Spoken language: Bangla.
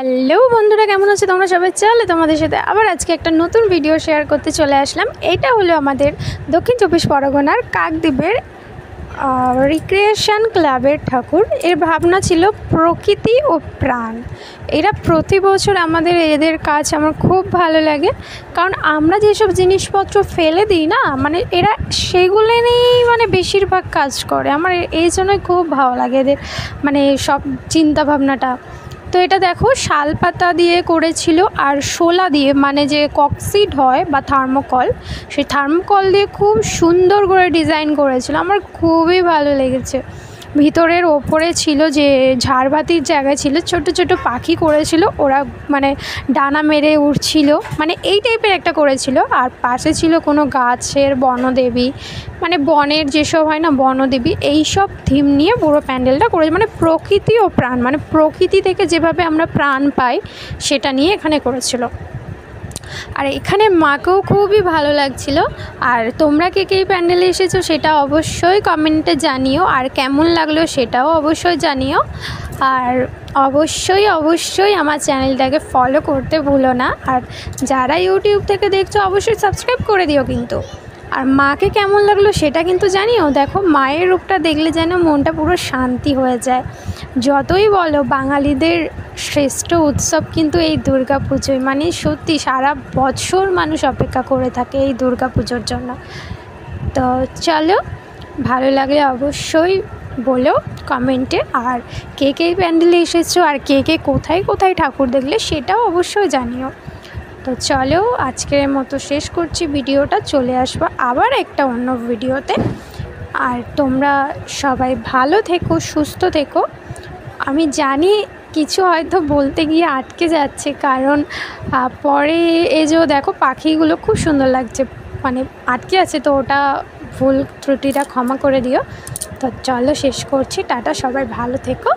হ্যালো বন্ধুরা, কেমন আছে তোমরা সবাই? চলে তোমাদের সাথে আবার আজকে একটা নতুন ভিডিও শেয়ার করতে চলে আসলাম। এটা হলো আমাদের দক্ষিণ চব্বিশ পরগনার কাকদ্বীপের রিক্রিয়েশন ক্লাবের ঠাকুর। এর ভাবনা ছিল প্রকৃতি ও প্রাণ। এরা প্রতি বছর এদের কাজ আমার খুব ভালো লাগে, কারণ আমরা যেসব জিনিসপত্র ফেলে দিই না, এরা সেগুলো নিয়েই বেশিরভাগ কাজ করে। আমার এই জন্যই খুব ভালো লাগে এদের সব চিন্তা ভাবনাটা। তো এটা দেখো, শালপাতা দিয়ে করেছিল আর শোলা দিয়ে, যে ককসিড হয় বা থার্মোকল, সেই থার্মোকল দিয়ে খুব সুন্দর করে ডিজাইন করেছিল। আমার খুবই ভালো লেগেছে। ভিতরের ওপরে ছিল যে ঝাড়বাতির জায়গায় ছিল, ছোট ছোট পাখি করেছিল, ওরা ডানা মেরে উড়ছিল, এই টাইপের একটা করেছিল। আর পাশে ছিল কোনো গাছের বনদেবী, বনের যেসব হয় না বনদেবী, এই সব থিম নিয়ে পুরো প্যান্ডেলটা করেছে। প্রকৃতি ও প্রাণ, প্রকৃতি থেকে যেভাবে আমরা প্রাণ পাই সেটা নিয়ে এখানে করেছিল। আর এখানে মাকেও খুবই ভালো লাগছিল। আর তোমরা কে কে এই প্যান্ডেলে এসেছো সেটা অবশ্যই কমেন্টে জানিও, আর কেমন লাগলো সেটাও অবশ্যই জানিও। আর অবশ্যই আমার চ্যানেলটাকে ফলো করতে ভুলো না। আর যারা ইউটিউব থেকে দেখছো অবশ্যই সাবস্ক্রাইব করে দিও কিন্তু। আর মাকে কেমন লাগলো সেটা কিন্তু জানিও। দেখো, মায়ের রূপটা দেখলে যেন মনটা পুরো শান্তি হয়ে যায়। যতই বলো, বাঙালিদের শ্রেষ্ঠ উৎসব কিন্তু এই দুর্গা পুজোয়। সত্যি সারা বছর মানুষ অপেক্ষা করে থাকে এই দুর্গা পুজোর জন্য। তো চলো, ভালো লাগলে অবশ্যই বলো কমেন্টে। আর কে কে প্যান্ডেলে এসেছো আর কে কে কোথায় কোথায় ঠাকুর দেখলে সেটাও অবশ্যই জানিও। তো চলো, আজকের মতো শেষ করছি ভিডিওটা। চলে আসবো আবার একটা অন্য ভিডিওতে। আর তোমরা সবাই ভালো থেকো, সুস্থ থেকো। আমি জানি কিছু হয়তো বলতে গিয়ে আটকে যাচ্ছে, কারণ পরে এই যে দেখো পাখিগুলো খুব সুন্দর লাগছে, আটকে আছে, তো ওটা ভুল ত্রুটিটা ক্ষমা করে দিও। তো চলো শেষ করছি, টাটা, সবাই ভালো থেকো।